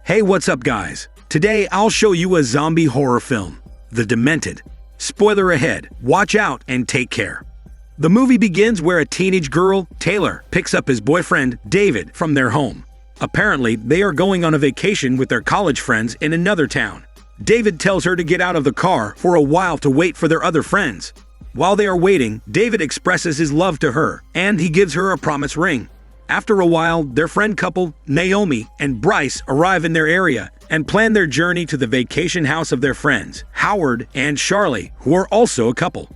Hey, what's up guys? Today I'll show you a zombie horror film, The Demented. Spoiler ahead, watch out and take care. The movie begins where a teenage girl, Taylor, picks up his boyfriend, David, from their home. Apparently, they are going on a vacation with their college friends in another town. David tells her to get out of the car for a while to wait for their other friends. While they are waiting, David expresses his love to her, and he gives her a promise ring. After a while, their friend couple, Naomi and Bryce, arrive in their area and plan their journey to the vacation house of their friends, Howard and Charlie, who are also a couple.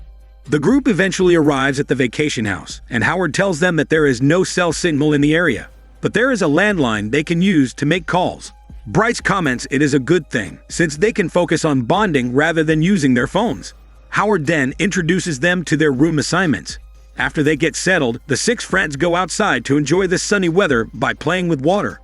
The group eventually arrives at the vacation house, and Howard tells them that there is no cell signal in the area, but there is a landline they can use to make calls. Bryce comments it is a good thing, since they can focus on bonding rather than using their phones. Howard then introduces them to their room assignments. After they get settled, the 6 friends go outside to enjoy the sunny weather by playing with water.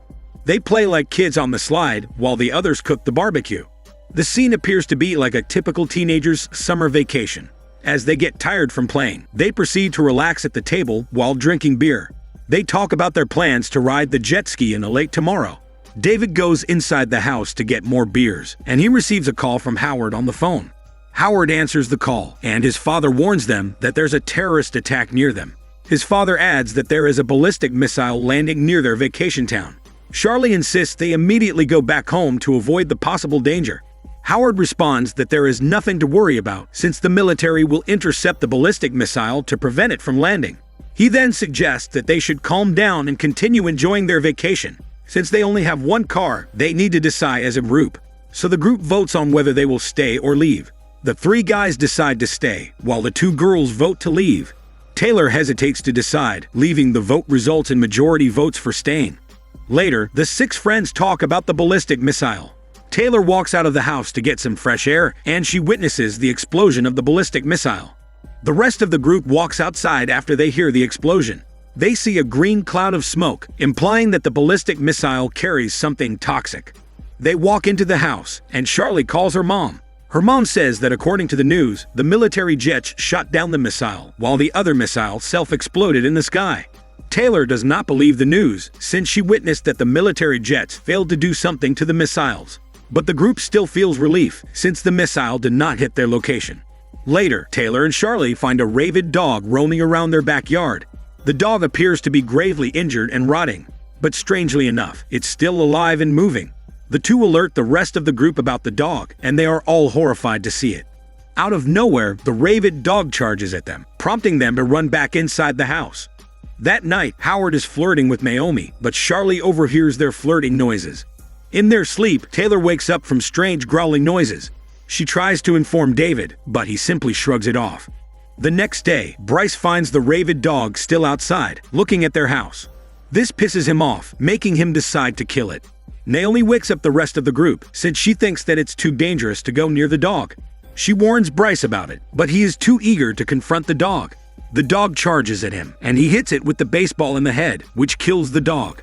They play like kids on the slide while the others cook the barbecue. The scene appears to be like a typical teenager's summer vacation. As they get tired from playing, they proceed to relax at the table while drinking beer. They talk about their plans to ride the jet ski in a lake tomorrow. David goes inside the house to get more beers, and he receives a call from Howard on the phone. Howard answers the call, and his father warns them that there's a terrorist attack near them. His father adds that there is a ballistic missile landing near their vacation town. Charlie insists they immediately go back home to avoid the possible danger. Howard responds that there is nothing to worry about since the military will intercept the ballistic missile to prevent it from landing. He then suggests that they should calm down and continue enjoying their vacation. Since they only have one car, they need to decide as a group. So the group votes on whether they will stay or leave. The 3 guys decide to stay, while the 2 girls vote to leave. Taylor hesitates to decide, leaving. The vote results in majority votes for staying. Later, the 6 friends talk about the ballistic missile. Taylor walks out of the house to get some fresh air, and she witnesses the explosion of the ballistic missile. The rest of the group walks outside after they hear the explosion. They see a green cloud of smoke, implying that the ballistic missile carries something toxic. They walk into the house, and Charlie calls her mom. Her mom says that according to the news, the military jets shot down the missile, while the other missile self-exploded in the sky. Taylor does not believe the news, since she witnessed that the military jets failed to do something to the missiles. But the group still feels relief, since the missile did not hit their location. Later, Taylor and Charlie find a rabid dog roaming around their backyard. The dog appears to be gravely injured and rotting, but strangely enough, it's still alive and moving. The 2 alert the rest of the group about the dog, and they are all horrified to see it. Out of nowhere, the rabid dog charges at them, prompting them to run back inside the house. That night, Howard is flirting with Naomi, but Charlie overhears their flirting noises. In their sleep, Taylor wakes up from strange growling noises. She tries to inform David, but he simply shrugs it off. The next day, Bryce finds the rabid dog still outside, looking at their house. This pisses him off, making him decide to kill it. Naomi wakes up the rest of the group, since she thinks that it's too dangerous to go near the dog. She warns Bryce about it, but he is too eager to confront the dog. The dog charges at him, and he hits it with the baseball in the head, which kills the dog.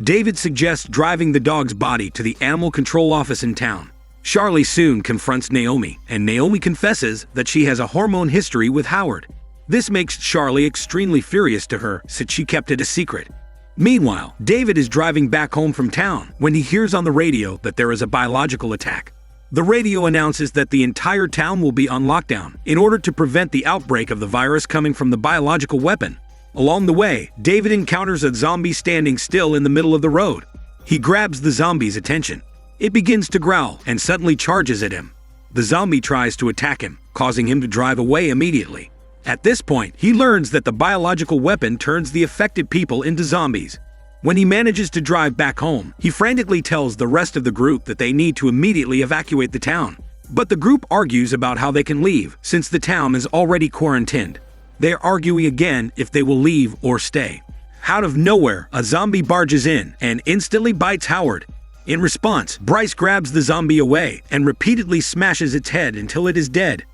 David suggests driving the dog's body to the animal control office in town. Charlie soon confronts Naomi, and Naomi confesses that she has a hormone history with Howard. This makes Charlie extremely furious to her, since she kept it a secret. Meanwhile, David is driving back home from town when he hears on the radio that there is a biological attack. The radio announces that the entire town will be on lockdown in order to prevent the outbreak of the virus coming from the biological weapon. Along the way, David encounters a zombie standing still in the middle of the road. He grabs the zombie's attention. It begins to growl and suddenly charges at him. The zombie tries to attack him, causing him to drive away immediately. At this point, he learns that the biological weapon turns the affected people into zombies. When he manages to drive back home, he frantically tells the rest of the group that they need to immediately evacuate the town. But the group argues about how they can leave, since the town is already quarantined. They are arguing again if they will leave or stay. Out of nowhere, a zombie barges in and instantly bites Howard. In response, Bryce grabs the zombie away and repeatedly smashes its head until it is dead.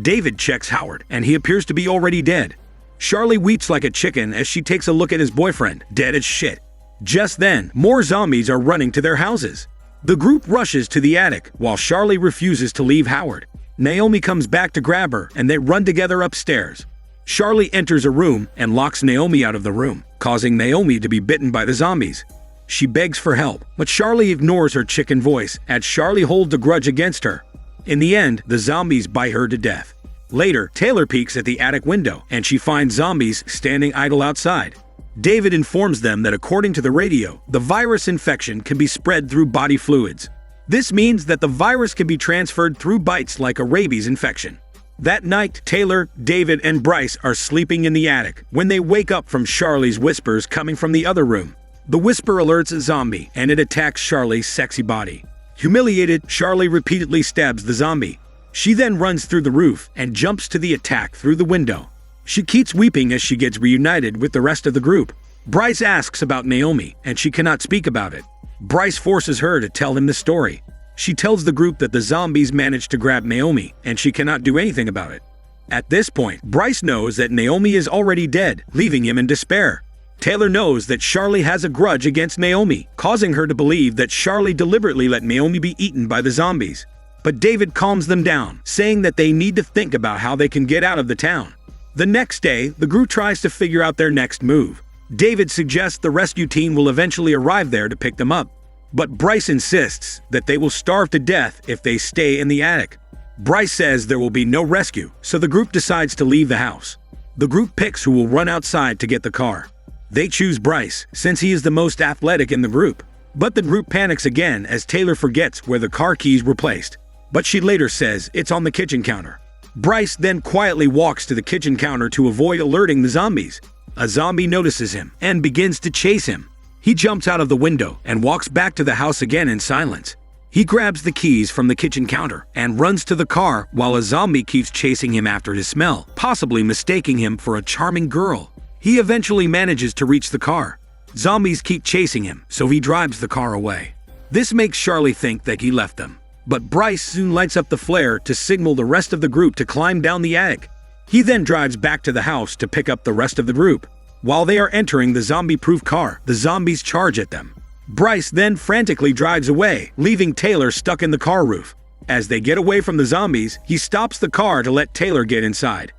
David checks Howard, and he appears to be already dead. Charlie weeps like a chicken as she takes a look at his boyfriend, dead as shit. Just then, more zombies are running to their houses. The group rushes to the attic, while Charlie refuses to leave Howard. Naomi comes back to grab her, and they run together upstairs. Charlie enters a room and locks Naomi out of the room, causing Naomi to be bitten by the zombies. She begs for help, but Charlie ignores her chicken voice as Charlie holds a grudge against her. In the end, the zombies bite her to death. Later, Taylor peeks at the attic window and she finds zombies standing idle outside. David informs them that according to the radio, the virus infection can be spread through body fluids. This means that the virus can be transferred through bites like a rabies infection. That night, Taylor, David, and Bryce are sleeping in the attic when they wake up from Charlie's whispers coming from the other room. The whisper alerts a zombie and it attacks Charlie's sexy body. Humiliated, Charlie repeatedly stabs the zombie. She then runs through the roof and jumps to the attack through the window. She keeps weeping as she gets reunited with the rest of the group. Bryce asks about Naomi and she cannot speak about it. Bryce forces her to tell him the story. She tells the group that the zombies managed to grab Naomi and she cannot do anything about it. At this point, Bryce knows that Naomi is already dead, leaving him in despair. Taylor knows that Charlie has a grudge against Naomi, causing her to believe that Charlie deliberately let Naomi be eaten by the zombies. But David calms them down, saying that they need to think about how they can get out of the town. The next day, the group tries to figure out their next move. David suggests the rescue team will eventually arrive there to pick them up. But Bryce insists that they will starve to death if they stay in the attic. Bryce says there will be no rescue, so the group decides to leave the house. The group picks who will run outside to get the car. They choose Bryce, since he is the most athletic in the group. But the group panics again as Taylor forgets where the car keys were placed. But she later says it's on the kitchen counter. Bryce then quietly walks to the kitchen counter to avoid alerting the zombies. A zombie notices him and begins to chase him. He jumps out of the window and walks back to the house again in silence. He grabs the keys from the kitchen counter and runs to the car while a zombie keeps chasing him after his smell, possibly mistaking him for a charming girl. He eventually manages to reach the car. Zombies keep chasing him, so he drives the car away. This makes Charlie think that he left them. But Bryce soon lights up the flare to signal the rest of the group to climb down the attic. He then drives back to the house to pick up the rest of the group. While they are entering the zombie-proof car, the zombies charge at them. Bryce then frantically drives away, leaving Taylor stuck in the car roof. As they get away from the zombies, he stops the car to let Taylor get inside.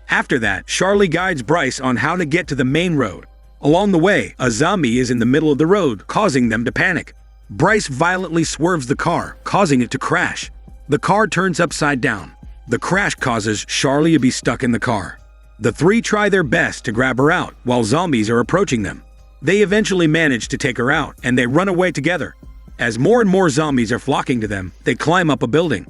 After that, Charlie guides Bryce on how to get to the main road. Along the way, a zombie is in the middle of the road, causing them to panic. Bryce violently swerves the car, causing it to crash. The car turns upside down. The crash causes Charlie to be stuck in the car. The three try their best to grab her out while zombies are approaching them. They eventually manage to take her out and they run away together. As more and more zombies are flocking to them, they climb up a building.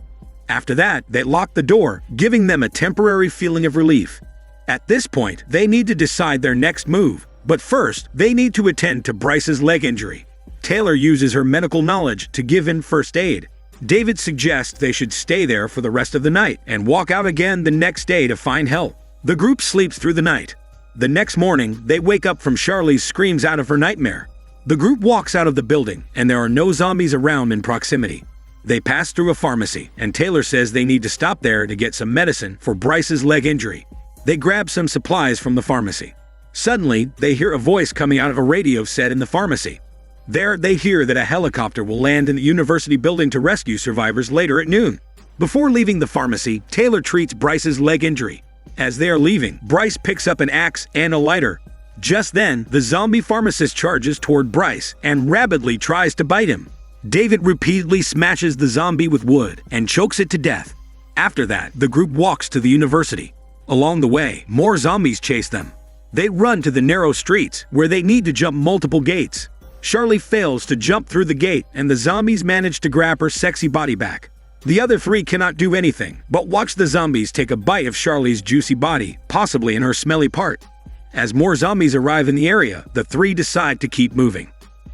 After that, they lock the door, giving them a temporary feeling of relief. At this point, they need to decide their next move, but first, they need to attend to Bryce's leg injury. Taylor uses her medical knowledge to give him first aid. David suggests they should stay there for the rest of the night and walk out again the next day to find help. The group sleeps through the night. The next morning, they wake up from Charlie's screams out of her nightmare. The group walks out of the building, and there are no zombies around in proximity. They pass through a pharmacy, and Taylor says they need to stop there to get some medicine for Bryce's leg injury. They grab some supplies from the pharmacy. Suddenly, they hear a voice coming out of a radio set in the pharmacy. There, they hear that a helicopter will land in the university building to rescue survivors later at noon. Before leaving the pharmacy, Taylor treats Bryce's leg injury. As they are leaving, Bryce picks up an axe and a lighter. Just then, the zombie pharmacist charges toward Bryce and rapidly tries to bite him. David repeatedly smashes the zombie with wood and chokes it to death. After that, the group walks to the university. Along the way, more zombies chase them. They run to the narrow streets where they need to jump multiple gates. Charlie fails to jump through the gate and the zombies manage to grab her sexy body back. The other three cannot do anything but watch the zombies take a bite of Charlie's juicy body, possibly in her smelly part. As more zombies arrive in the area, the three decide to keep moving.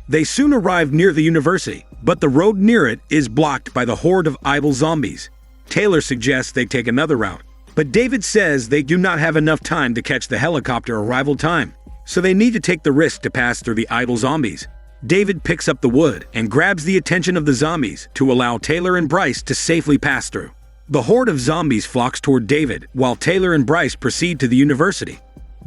They soon arrive near the university, but the road near it is blocked by the horde of idle zombies. Taylor suggests they take another route, but David says they do not have enough time to catch the helicopter arrival time, so they need to take the risk to pass through the idle zombies. David picks up the wood and grabs the attention of the zombies to allow Taylor and Bryce to safely pass through. The horde of zombies flocks toward David while Taylor and Bryce proceed to the university.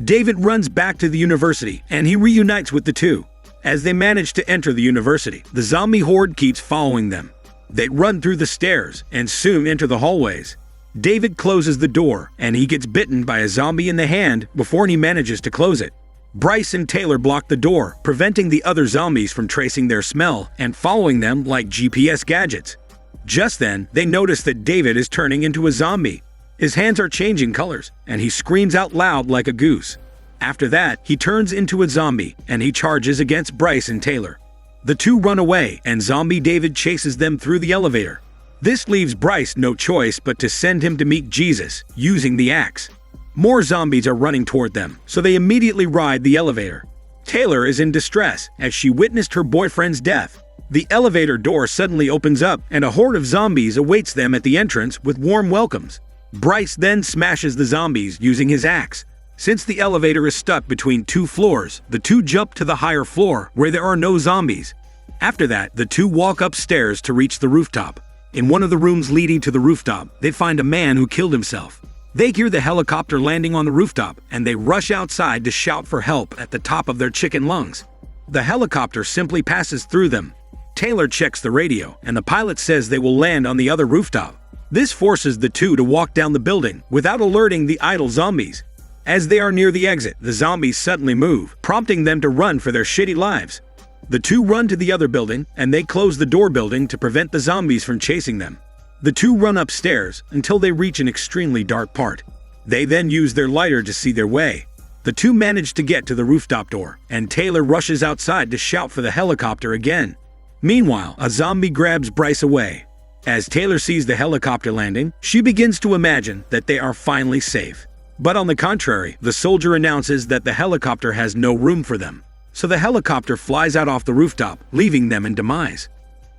David runs back to the university and he reunites with the two. As they manage to enter the university, the zombie horde keeps following them. They run through the stairs and soon enter the hallways. David closes the door, and he gets bitten by a zombie in the hand before he manages to close it. Bryce and Taylor block the door, preventing the other zombies from tracing their smell and following them like GPS gadgets. Just then, they notice that David is turning into a zombie. His hands are changing colors, and he screams out loud like a goose. After that, he turns into a zombie, and he charges against Bryce and Taylor. The two run away, and zombie David chases them through the elevator. This leaves Bryce no choice but to send him to meet Jesus, using the axe. More zombies are running toward them, so they immediately ride the elevator. Taylor is in distress as she witnessed her boyfriend's death. The elevator door suddenly opens up, and a horde of zombies awaits them at the entrance with warm welcomes. Bryce then smashes the zombies using his axe. Since the elevator is stuck between two floors, the two jump to the higher floor where there are no zombies. After that, the two walk upstairs to reach the rooftop. In one of the rooms leading to the rooftop, they find a man who killed himself. They hear the helicopter landing on the rooftop, and they rush outside to shout for help at the top of their chicken lungs. The helicopter simply passes through them. Taylor checks the radio, and the pilot says they will land on the other rooftop. This forces the two to walk down the building without alerting the idle zombies. As they are near the exit, the zombies suddenly move, prompting them to run for their shitty lives. The two run to the other building, and they close the door building to prevent the zombies from chasing them. The two run upstairs until they reach an extremely dark part. They then use their lighter to see their way. The two manage to get to the rooftop door, and Taylor rushes outside to shout for the helicopter again. Meanwhile, a zombie grabs Bryce away. As Taylor sees the helicopter landing, she begins to imagine that they are finally safe. But on the contrary, the soldier announces that the helicopter has no room for them. So the helicopter flies out off the rooftop, leaving them in demise.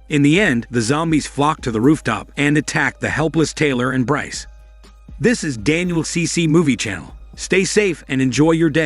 In the end, the zombies flock to the rooftop and attack the helpless Taylor and Bryce. This is Daniel CC Movie Channel. Stay safe and enjoy your day.